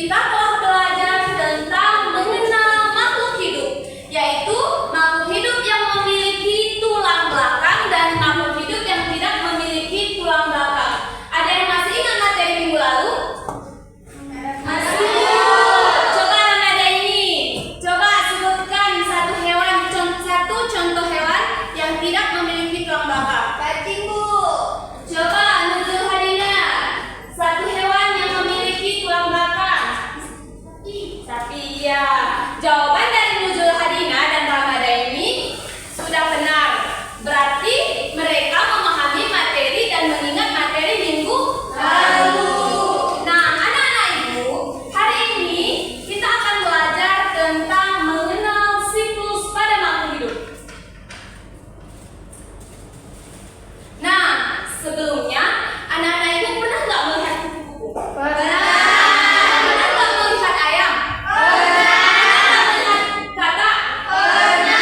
kita telah belajar tentang mengenal makhluk hidup, yaitu makhluk hidup yang memiliki tulang belakang dan makhluk hidup yang tidak memiliki tulang belakang. Ada yang masih ingat materi minggu lalu? Masih? Coba anak ada ini. Coba sebutkan satu contoh hewan yang tidak memiliki tulang belakang. Cacing, Bu. Coba Nurul Hadina, satu hewan yang memiliki tulang belakang. Sapi, ya. Jawaban dari Nurul Hadina dan Rahmadaini sudah benar. Berarti mereka memahami materi dan mengingat materi minggu lalu. Nah, anak-anak ibu, hari ini kita akan belajar tentang mengenal siklus pada makhluk hidup. Nah, sebelumnya anak-anak ibu pernah nggak melihat kupu-kupu? Pernah nggak melihat ayam? Pernah melihat katak? Pernah.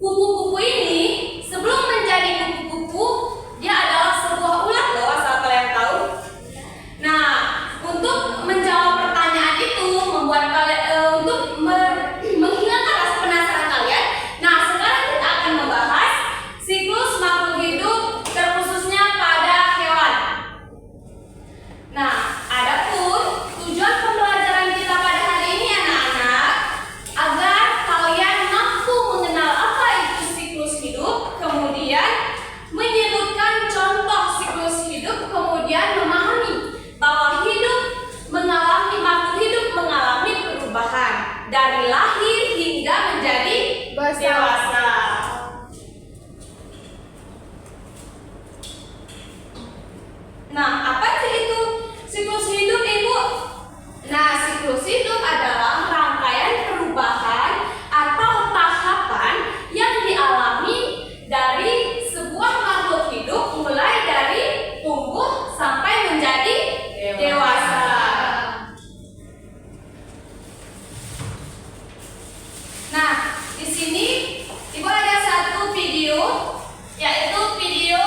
Kupu-kupu ini sebelum menjadi kupu-kupu, dia adalah sebuah ulat loh, asal kalian tahu. Nah, untuk menjawab pertanyaan itu, membuat kalian untuk menghilangkan rasa penasaran kalian. Nah, sekarang kita akan membahas siklus makhluk hidup terkhususnya pada hewan. Nah, adapun tujuan pembelajaran kita pada hari ini anak-anak, agar kalian mampu mengenal apa itu siklus hidup, kemudian menyebutkan contoh siklus hidup, kemudian memahami bahwa makhluk hidup mengalami perubahan dari lahir hingga menjadi dewasa. Nah, apa sih itu siklus hidup, Ibu? Nah, siklus hidup adalah rangkaian perubahan atau tahapan yang dialami dari sebuah makhluk hidup mulai dari tumbuh sampai menjadi dewasa. Nah, di sini Ibu ada satu video, yaitu video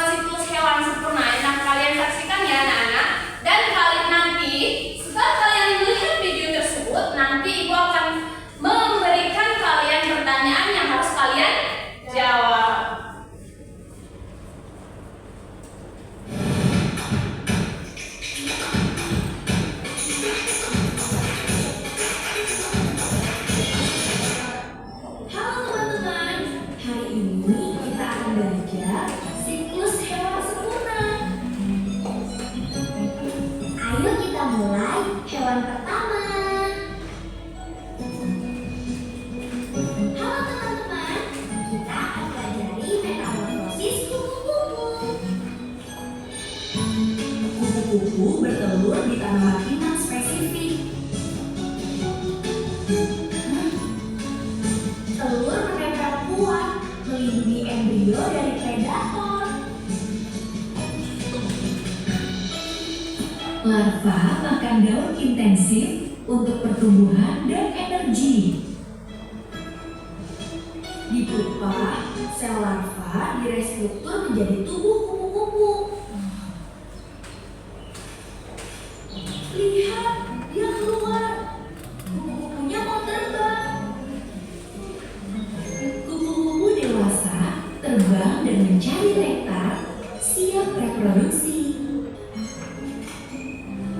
siklus hewan sempurna. Nah, kalian saksikan ya anak-anak. Dan nanti setelah kalian melihat video tersebut, nanti Ibu akan memberikan kalian pertanyaan yang harus kalian jawab. Halo teman-teman, hari ini kita akan belajar siklus hewan sempurna. Ayo kita mulai hewan pertama. Halo teman-teman, kita akan pelajari metamorfosis kupu-kupu. Kupu-kupu bertelur di tanaman inang spesifik. Telur menempel kuat, melindungi embrio dari predator. Larva makan daun intensif untuk pertumbuhan dan energi. Di pupa, sel larva direstruktur menjadi tubuh kupu-kupu. Lihat, dia keluar. Kupu-kupunya mau terbang. Kupu-kupu dewasa terbang dan mencari nektar, siap reproduksi.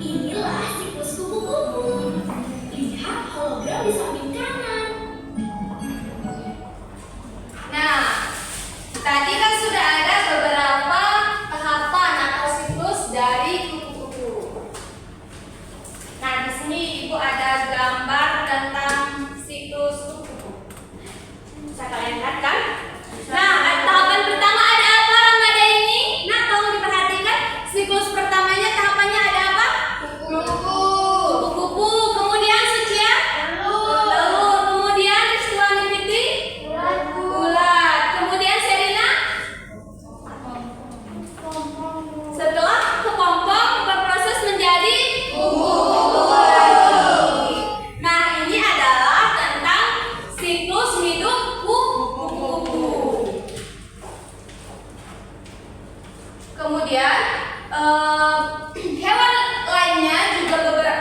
Inilah siklus kupu-kupu. Lihat hologram di samping kanan. Nah, tadi kan sudah ada beberapa tahapan atau siklus dari kupu-kupu. Nah, di sini Ibu ada gambar tentang siklus kupu-kupu. Bisa kalian lihat kan? Nah, tahapan pertama ada apa, Rahmadaini? Nah, tolong diperhatikan. Siklus pertamanya tahapannya ada apa? Kupu-kupu. Kemudian Sucia? Telur. Kemudian Rizwani Fitri? Ulat. Kemudian Serina? Setelah kepompong berproses menjadi kupu-kupu lagi. Nah, ini adalah tentang siklus hidup kupu-kupu. Kemudian hewan lainnya juga beberapa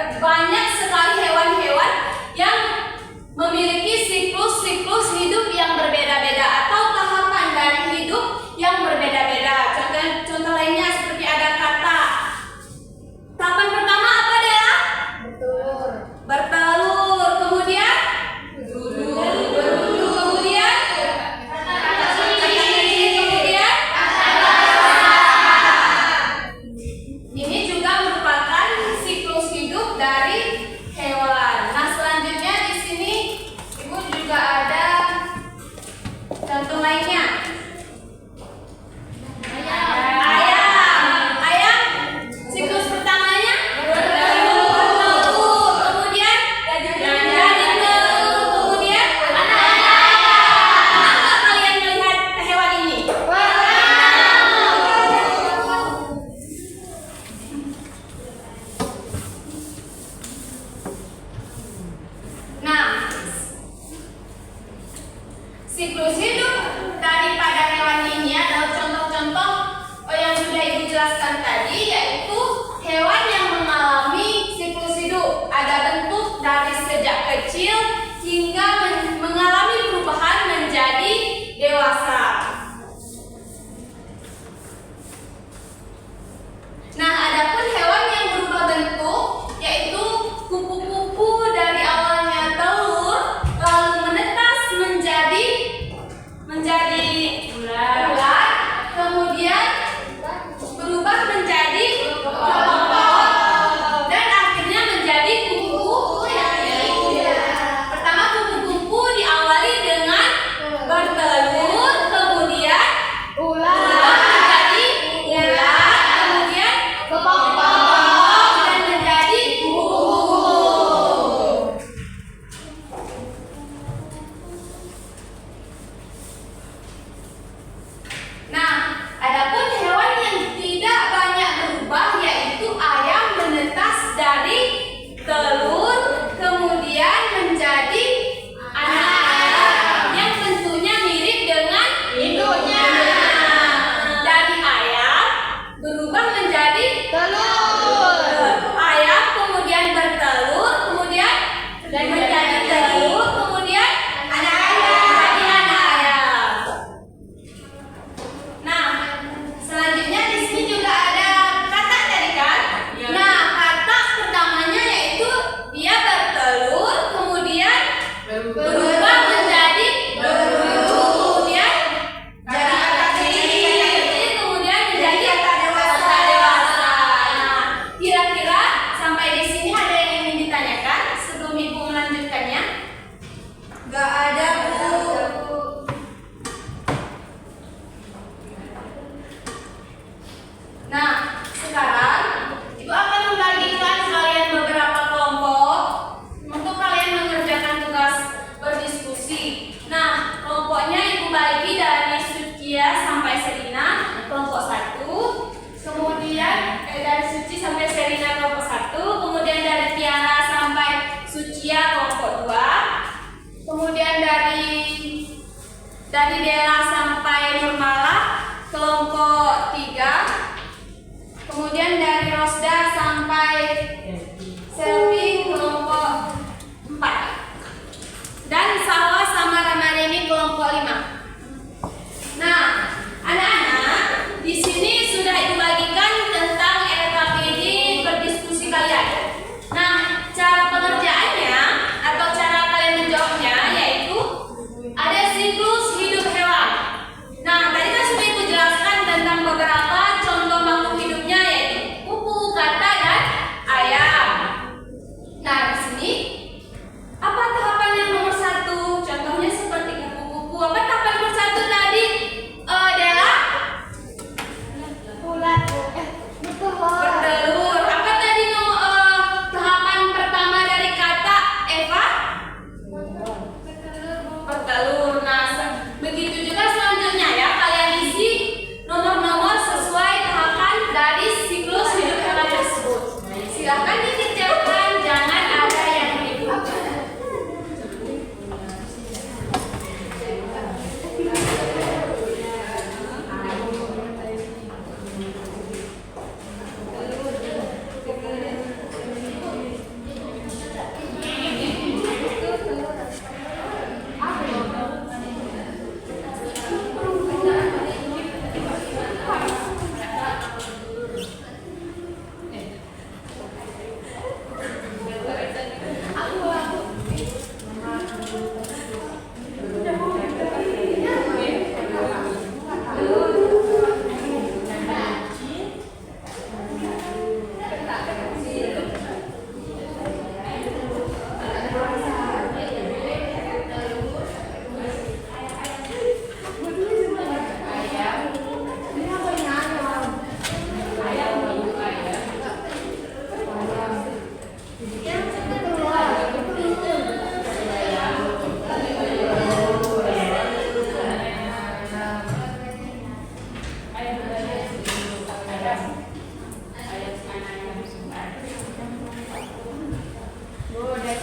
Udah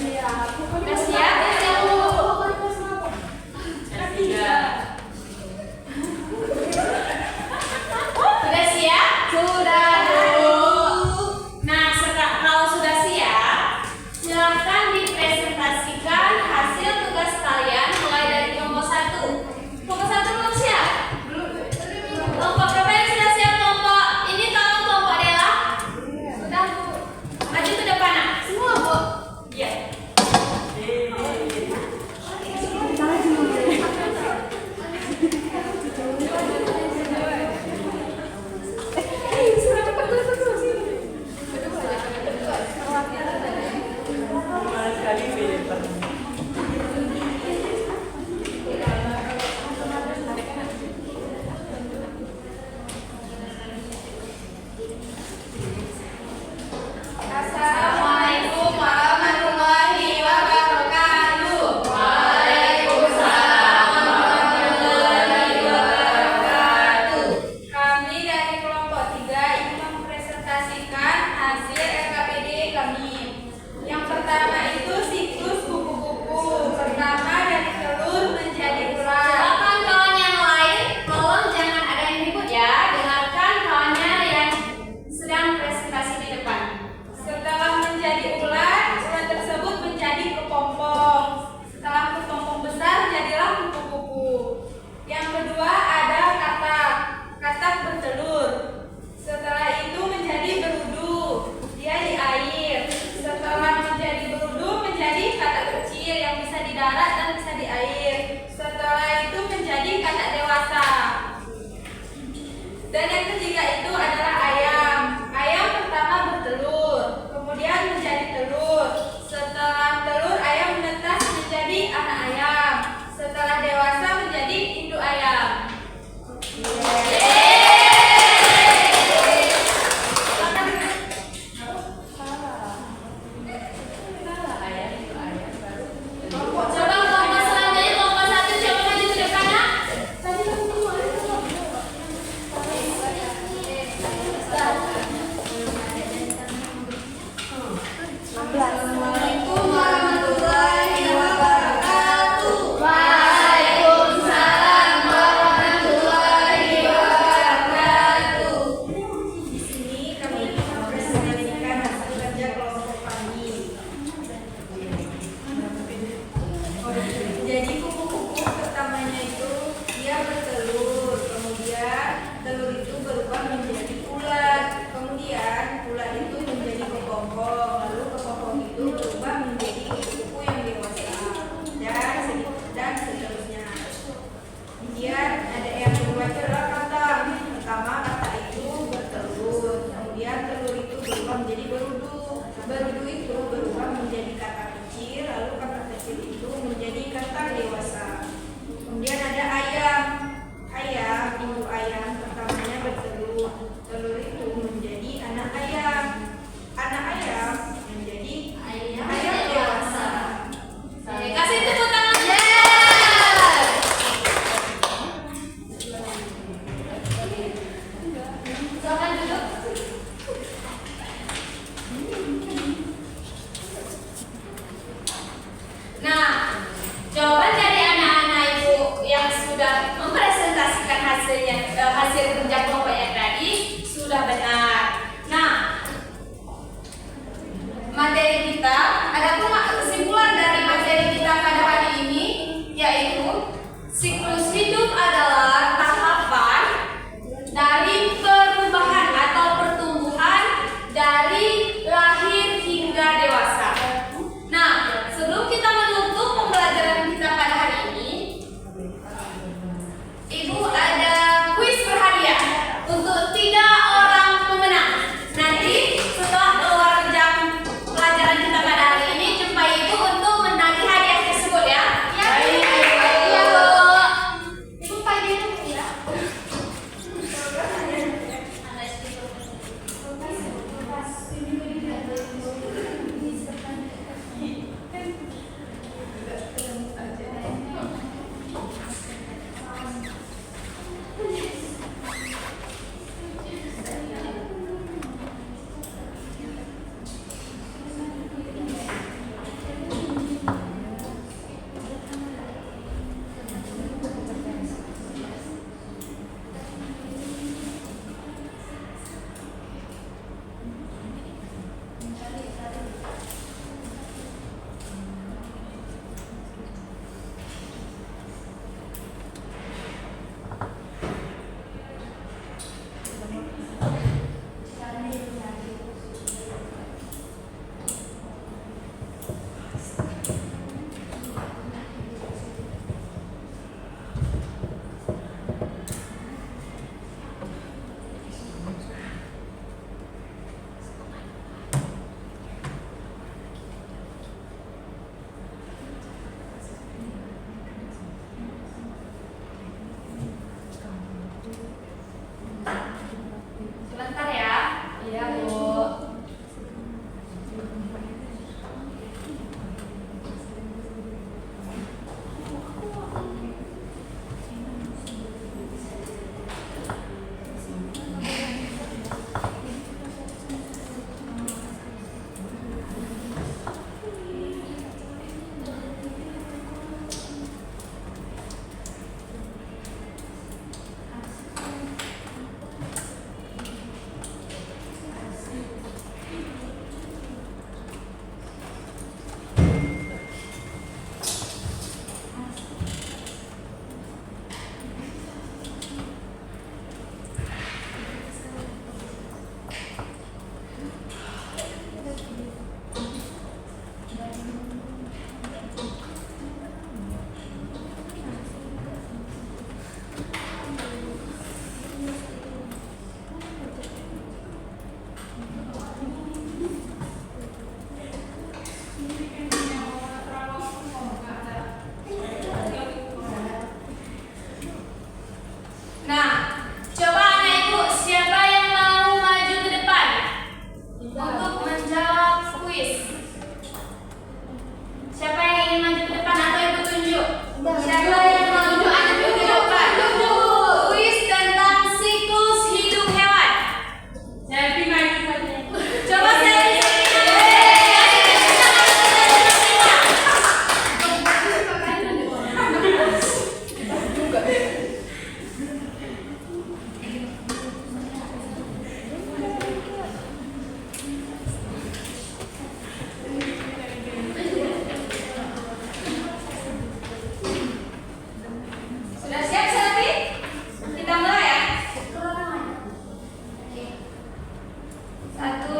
siap. Udah siap, Bu. Sudah siap? Sudah, Bu. Nah, kalau sudah siap, silakan dipresentasikan hasil tugas kalian mulai dari kelompok 1. Kelompok 1 belum siap? Kelompok berapa yang sudah siap kelompok? Ini tolong 1,